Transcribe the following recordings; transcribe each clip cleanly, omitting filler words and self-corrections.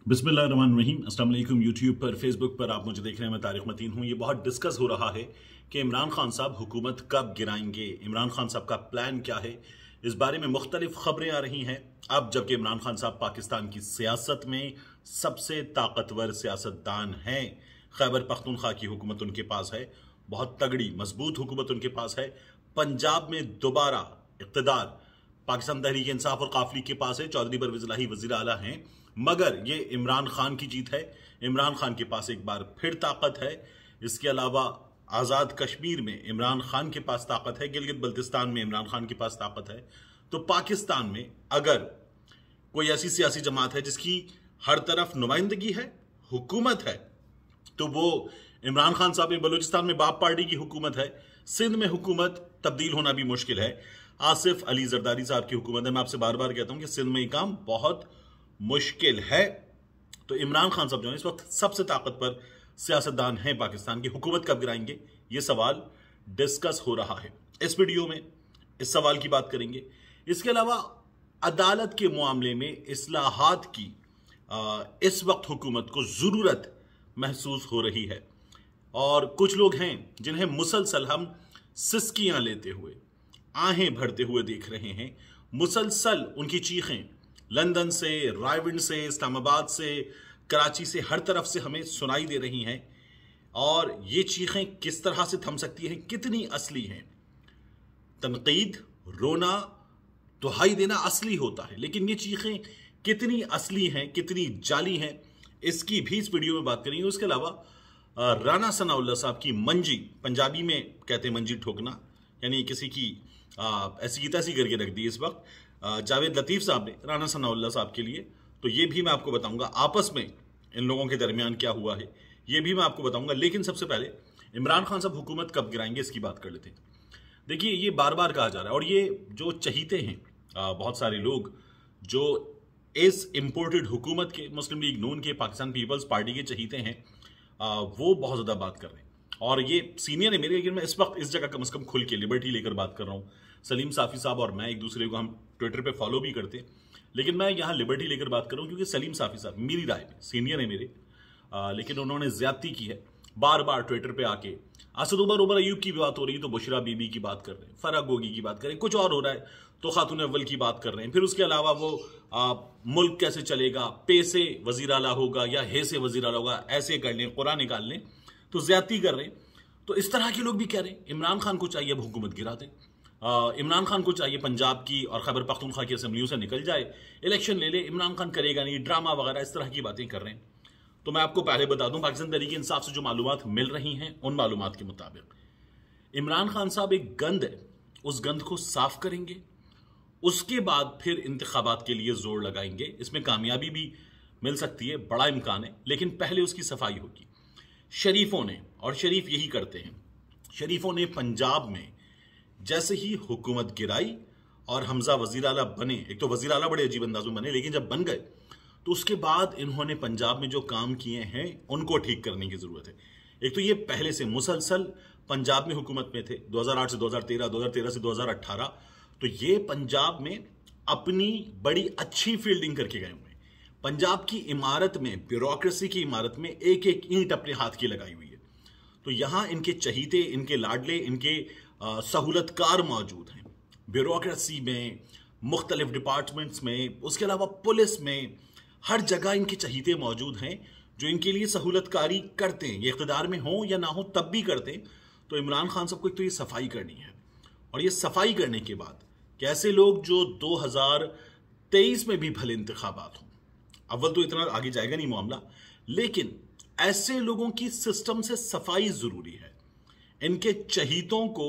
बिस्मिल्लाहिर्रहमानिर्रहीम। अस्सलाम वालेकुम। यूट्यूब पर, फेसबुक पर आप मुझे देख रहे हैं, मैं तारिक मतीन हूँ। ये बहुत डिस्कस हो रहा है कि इमरान खान साहब हुकूमत कब गिराएंगे, इमरान खान साहब का प्लान क्या है। इस बारे में मुख्तलिफ खबरें आ रही हैं अब, जबकि इमरान खान साहब पाकिस्तान की सियासत में सबसे ताकतवर सियासतदान हैं। खैबर पख्तूनख्वा की हुकूमत उनके पास है, बहुत तगड़ी मजबूत हुकूमत उनके पास है। पंजाब में दोबारा इक़्तिदार पाकिस्तान तहरीक इंसाफ और काफली के पास है, चौधरी परवेज इलाही वजीर आला हैं। मगर ये इमरान खान की जीत है, इमरान खान के पास एक बार फिर ताकत है। इसके अलावा आज़ाद कश्मीर में इमरान खान के पास ताकत है, गिलगित बल्तिस्तान में इमरान खान के पास ताकत है। तो पाकिस्तान में अगर कोई ऐसी सियासी जमात है जिसकी हर तरफ नुमाइंदगी है, हुकूमत है, तो वो इमरान खान साहब। बलूचिस्तान में बाप पार्टी की हुकूमत है, सिंध में हुकूमत तब्दील होना भी मुश्किल है, आसिफ अली जरदारी साहब की हुकूमत है। मैं आपसे बार बार कहता हूं कि सिंध में ये काम बहुत मुश्किल है। तो इमरान खान साहब जो है इस वक्त सबसे ताकतवर सियासतदान हैं पाकिस्तान की। हुकूमत कब गिराएंगे, ये सवाल डिस्कस हो रहा है। इस वीडियो में इस सवाल की बात करेंगे। इसके अलावा अदालत के मामले में इस्लाहात की इस वक्त हुकूमत को जरूरत महसूस हो रही है, और कुछ लोग हैं जिन्हें मुसलसल हम सिसकियां लेते हुए, आहें भरते हुए देख रहे हैं। मुसलसल उनकी चीखें लंदन से, रायविंड से, इस्लामाबाद से, कराची से, हर तरफ से हमें सुनाई दे रही हैं। और ये चीखें किस तरह से थम सकती हैं, कितनी असली हैं। तनकीद, रोना, दुहाई देना असली होता है, लेकिन ये चीखें कितनी असली हैं, कितनी जाली हैं, इसकी भी इस वीडियो में बात करेंगे। उसके अलावा राना सनाउल्लाह साहब की मंजी, पंजाबी में कहते हैं मंजी ठोकना, यानी किसी की ऐसी की तैसी करके रख दी इस वक्त जावेद लतीफ साहब ने राना सनाउल्लाह साहब के लिए। तो ये भी मैं आपको बताऊंगा, आपस में इन लोगों के दरमियान क्या हुआ है, ये भी मैं आपको बताऊंगा। लेकिन सबसे पहले इमरान खान साहब हुकूमत कब गिराएंगे, इसकी बात कर लेते हैं। देखिए, ये बार बार कहा जा रहा है, और ये जो चहीते हैं बहुत सारे लोग जो इस इंपोर्टेड हुकूमत के, मुस्लिम लीग नून के, पाकिस्तान पीपल्स पार्टी के चहीते हैं, वो बहुत ज़्यादा बात कर रहे हैं। और ये सीनियर है मेरे, लेकिन मैं इस वक्त इस जगह कम से कम खुल के लिबर्टी लेकर बात कर रहा हूँ। सलीम साफ़ी साहब और मैं एक दूसरे को हम ट्विटर पे फॉलो भी करते हैं, लेकिन मैं यहाँ लिबर्टी लेकर बात कर रहा हूँ क्योंकि सलीम साफ़ी साहब मेरी राय में सीनियर है मेरे, लेकिन उन्होंने ज्यादती की है। बार बार ट्विटर पे आके असद उमर अयूब की बात हो रही है तो बुशरा बीबी की बात कर रहे हैं, फराग गोगी की बात कर रहे हैं, कुछ और हो रहा है तो खातून अव्वल की बात कर रहे हैं। फिर उसके अलावा वो मुल्क कैसे चलेगा, पे से वजीर आला होगा या हे से वजीर आला होगा, ऐसे कर लें, कुरान निकाल लें, तो ज्यादती कर रहे हैं। तो इस तरह के लोग भी कह रहे हैं इमरान खान को चाहिए अब हुकूमत गिरा दें, इमरान खान को चाहिए पंजाब की और खैबर पख्तूनख्वा की असम्बलियों से निकल जाए, इलेक्शन ले ले, इमरान खान करेगा नहीं, ड्रामा वगैरह इस तरह की बातें कर रहे हैं। तो मैं आपको पहले बता दूं, पाकिस्तान तहरीक इंसाफ से जो मालूमात मिल रही हैं, उन मालूमात के मुताबिक इमरान खान साहब एक गंद है, उस गंद को साफ करेंगे, उसके बाद फिर इंतखाबात के लिए जोर लगाएंगे। इसमें कामयाबी भी मिल सकती है, बड़ा इम्कान है, लेकिन पहले उसकी सफाई होगी। शरीफों ने, और शरीफ यही करते हैं, शरीफों ने पंजाब में जैसे ही हुकूमत गिराई और हमजा वजीर आला बने, एक तो वजीर आला बड़े अजीब अंदाज में बने, लेकिन जब बन गए तो उसके बाद इन्होंने पंजाब में जो काम किए हैं उनको ठीक करने की जरूरत है। एक तो ये पहले से मुसलसल पंजाब में हुकूमत में थे, 2008 से 2013, 2013 से 2018, तो ये पंजाब में अपनी बड़ी अच्छी फील्डिंग करके गए हुए हैं। पंजाब की इमारत में, ब्यूरोक्रेसी की इमारत में एक एक ईंट अपने हाथ की लगाई हुई है। तो यहां इनके चहीते, इनके लाडले, इनके सहूलतकार मौजूद हैं ब्यूरोक्रेसी में, मुख्तलिफ डिपार्टमेंट्स में, उसके अलावा पुलिस में, हर जगह इनके चहीते मौजूद हैं जो इनके लिए सहूलतकारी करते हैं। ये इख्तिदार में हो या ना हो तब भी करते हैं। तो इमरान खान साहब को एक तो ये सफाई करनी है, और ये सफाई करने के बाद कैसे लोग जो 2023 में भी भले इंतखाबात हों, अव्वल तो इतना आगे जाएगा नहीं मामला, लेकिन ऐसे लोगों की सिस्टम से सफाई जरूरी है। इनके चहीतों को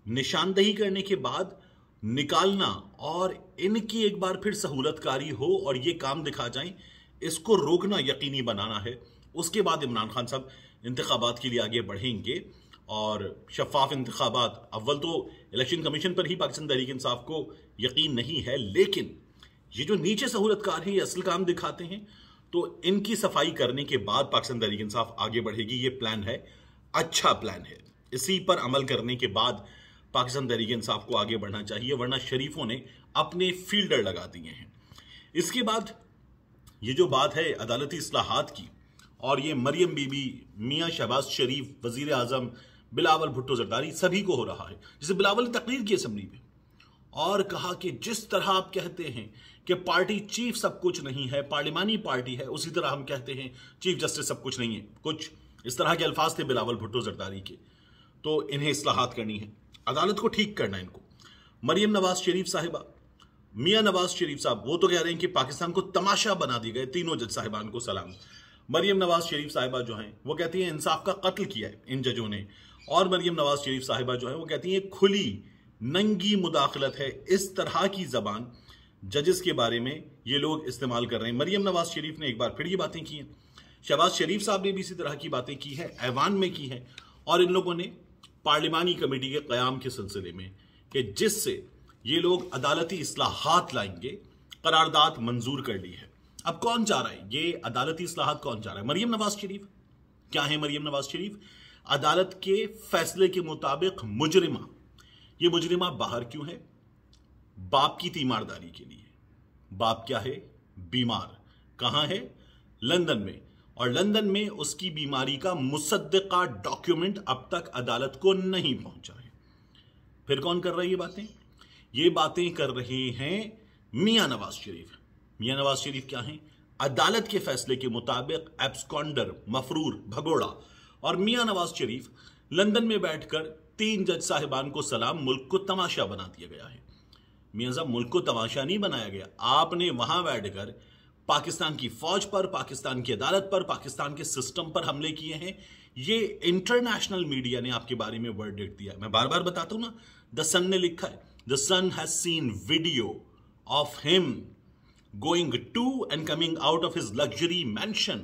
निशानदही करने के बाद निकालना और इनकी एक बार फिर सहूलतकारी हो और ये काम दिखा जाए, इसको रोकना यकीनी बनाना है। उसके बाद इमरान खान साहब इंतखाबात के लिए आगे बढ़ेंगे, और शफाफ इंतखाबात, अव्वल तो इलेक्शन कमीशन पर ही पाकिस्तान तहरीक इंसाफ को यकीन नहीं है, लेकिन ये जो नीचे सहूलतकार हैं ये असल काम दिखाते हैं, तो इनकी सफाई करने के बाद पाकिस्तान तहरीक इंसाफ आगे बढ़ेगी। ये प्लान है, अच्छा प्लान है, इसी पर अमल करने के बाद पाकिस्तान तहरीक इंसाफ को आगे बढ़ना चाहिए, वरना शरीफों ने अपने फील्डर लगा दिए हैं। इसके बाद ये जो बात है अदालती इस्लाहात की, और ये मरियम बीबी, मियां शहबाज शरीफ, वजीर आजम, बिलावल भुट्टो जरदारी, सभी को हो रहा है। जैसे बिलावल ने तकरीर की असेंबली में और कहा कि जिस तरह आप कहते हैं कि पार्टी चीफ सब कुछ नहीं है, पार्लिमानी पार्टी है, उसी तरह हम कहते हैं चीफ जस्टिस सब कुछ नहीं है। कुछ इस तरह के अल्फाज थे बिलावल भुट्टो जरदारी के। तो इन्हें इस्लाहात करनी है, अदालत को ठीक करना है इनको। मरियम नवाज शरीफ साहिबा, मियां नवाज शरीफ साहब, वो तो कह रहे हैं कि पाकिस्तान को तमाशा बना दिए गए। तीनों जज साहिबान को सलाम। मरियम नवाज शरीफ साहिबा जो हैं वो कहती हैं इंसाफ का कत्ल किया है इन जजों ने, और मरियम नवाज शरीफ साहिबा जो है वो कहती हैं खुली नंगी मुदाखलत है। इस तरह की जबान जजेस के बारे में ये लोग इस्तेमाल कर रहे हैं। मरियम नवाज शरीफ ने एक बार फिर ये बातें की हैं, शहबाज शरीफ साहब ने भी इसी तरह की बातें की है, ऐवान में की है, और इन लोगों ने पार्लिमानी कमेटी के क़याम के सिलसिले में कि जिससे ये लोग अदालती इस्लाहात लाएंगे, करारदाद मंजूर कर ली है। अब कौन चाह रहा है ये अदालती इस्लाहात? कौन चाह रहा है? मरियम नवाज शरीफ। क्या है मरियम नवाज शरीफ? अदालत के फैसले के मुताबिक मुजरिमा। ये मुजरिमा बाहर क्यों है? बाप की तीमारदारी के लिए। बाप क्या है? बीमार। कहां है? लंदन में। और लंदन में उसकी बीमारी का मुसद्दिका डॉक्यूमेंट अब तक अदालत को नहीं पहुंचा है। फिर कौन कर रहा है ये बातें? ये बातें कर रहे हैं मियां नवाज शरीफ। मियां नवाज शरीफ क्या हैं? अदालत के फैसले के मुताबिक एब्सकॉन्डर, मफरूर, भगोड़ा। और मियां नवाज शरीफ लंदन में बैठकर 3 जज साहिबान को सलाम, मुल्क को तमाशा बना दिया गया है। मियां साहब, मुल्क को तमाशा नहीं बनाया गया, आपने वहां बैठकर पाकिस्तान की फौज पर, पाकिस्तान की अदालत पर, पाकिस्तान के सिस्टम पर हमले किए हैं। ये इंटरनेशनल मीडिया ने आपके बारे में वर्डिक्ट दिया है। मैं बार बार बताता हूं ना, द सन ने लिखा है, the son has seen video of him going to and coming out of his luxury mansion.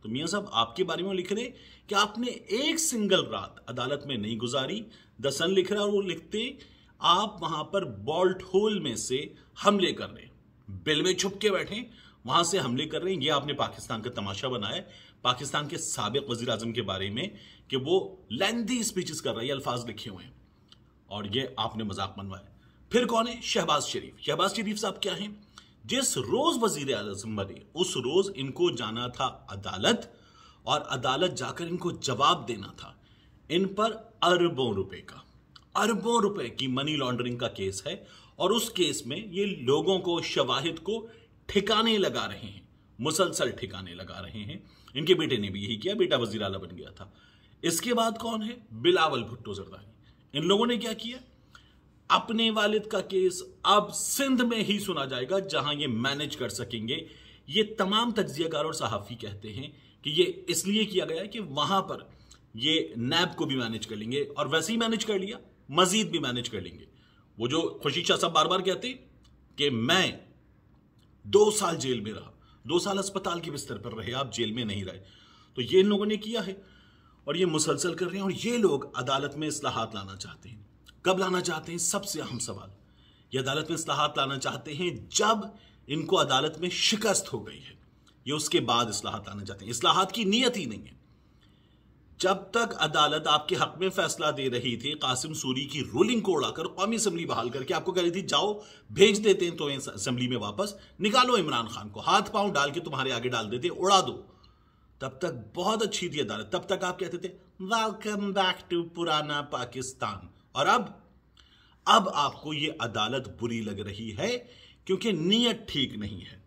तो मियां साहब आपके बारे में लिख रहे कि आपने एक सिंगल रात अदालत में नहीं गुजारी। द सन लिख रहा है और वो लिखते आप वहां पर बॉल्ट होल में से हमले कर रहे हैं, बिल में छुप के बैठे वहां से हमले कर रहे हैं। ये आपने पाकिस्तान का तमाशा बनाया। पाकिस्तान के साबिक वजीर आजम के बारे में कि वो लेंथी स्पीचेस कर रहा है, अल्फाज लिखे हुए हैं, और ये आपने मजाक बनवाया। फिर कौन है? शहबाज शरीफ। शहबाज शरीफ साहब क्या हैं? जिस रोज वजीर आजम बने उस रोज इनको जाना था अदालत, और अदालत जाकर इनको जवाब देना था। इन पर अरबों रुपए की मनी लॉन्ड्रिंग का केस है, और उस केस में ये लोगों को, शवाहिद को ठिकाने लगा रहे हैं, मुसलसल ठिकाने लगा रहे हैं। इनके बेटे ने भी यही किया, बेटा वजीर आला बन गया था। इसके बाद कौन है? बिलावल भुट्टो जरदारी। इन लोगों ने क्या किया? अपने वालिद का केस अब सिंध में ही सुना जाएगा, जहां ये मैनेज कर सकेंगे। ये तमाम तज्जियाकार और सहाफी कहते हैं कि ये इसलिए किया गया कि वहां पर ये नैब को भी मैनेज कर लेंगे, और वैसे ही मैनेज कर लिया, मजीद भी मैनेज कर लेंगे। वो जो खुर्शीद शाह साहब बार बार कहते कि मैं 2 साल जेल में रहा, 2 साल अस्पताल के बिस्तर पर रहे, आप जेल में नहीं रहे। तो ये इन लोगों ने किया है, और ये मुसलसल कर रहे हैं। और ये लोग अदालत में इस्लाहात लाना चाहते हैं। कब लाना चाहते हैं? सबसे अहम सवाल, ये अदालत में इस्लाहात लाना चाहते हैं जब इनको अदालत में शिकस्त हो गई है। ये उसके बाद इस्लाहात लाना चाहते हैं। इस्लाहात की नीयत ही नहीं है। जब तक अदालत आपके हक में फैसला दे रही थी, कासिम सूरी की रूलिंग को उड़ाकर कौमी असेंबली बहाल करके आपको कह रही थी जाओ भेज देते हैं तो असेंबली में वापस, निकालो इमरान खान को, हाथ पांव डाल के तुम्हारे आगे डाल देते, उड़ा दो, तब तक बहुत अच्छी थी अदालत। तब तक आप कहते थे वेलकम बैक टू पुराना पाकिस्तान। और अब आपको ये अदालत बुरी लग रही है क्योंकि नीयत ठीक नहीं है।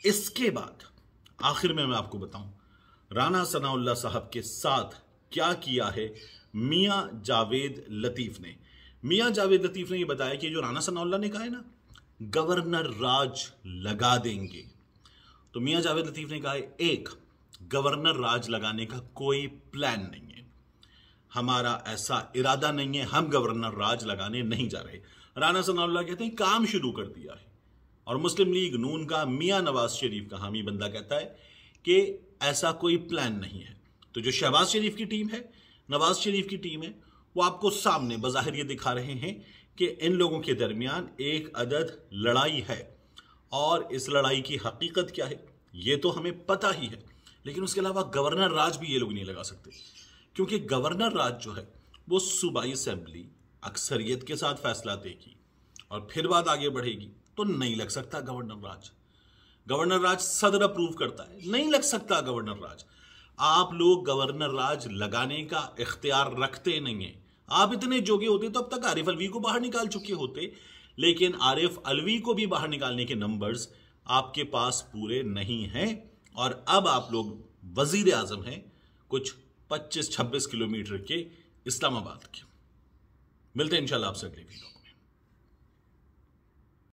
इसके बाद आखिर में मैं आपको बताऊं राना सनाउल्लाह साहब के साथ क्या किया है मियां जावेद लतीफ ने। मियां जावेद लतीफ ने यह बताया कि जो राना सनाउल्लाह ने कहा है ना, गवर्नर राज लगा देंगे, तो मियां जावेद लतीफ ने कहा है एक, गवर्नर राज लगाने का कोई प्लान नहीं है, हमारा ऐसा इरादा नहीं है, हम गवर्नर राज लगाने नहीं जा रहे। राना सनाउल्लाह कहते हैं काम शुरू कर दिया है। और मुस्लिम लीग नून का मियां नवाज शरीफ का हामी बंदा कहता है कि ऐसा कोई प्लान नहीं है। तो जो शहबाज शरीफ की टीम है, नवाज शरीफ की टीम है, वो आपको सामने बज़ाहिर ये दिखा रहे हैं कि इन लोगों के दरमियान एक अदद लड़ाई है। और इस लड़ाई की हकीकत क्या है ये तो हमें पता ही है, लेकिन उसके अलावा गवर्नर राज भी ये लोग नहीं लगा सकते, क्योंकि गवर्नर राज जो है वो सूबाई असेंबली अक्सरियत के साथ फैसला देगी और फिर बात आगे बढ़ेगी, तो नहीं लग सकता गवर्नर राज। गवर्नर राज सदर अप्रूव करता है, नहीं लग सकता गवर्नर राज। आप लोग गवर्नर राज लगाने का इख्तियार रखते नहीं है। आप इतने जोगे होते तो अब तक आरिफ अलवी को बाहर निकाल चुके होते, लेकिन आरिफ अलवी को भी बाहर निकालने के नंबर्स आपके पास पूरे नहीं हैं और अब आप लोग वजीर आजम हैं कुछ 25-26 किलोमीटर के इस्लामाबाद के। मिलते हैं इंशाल्लाह आपसे अगले वीडियो।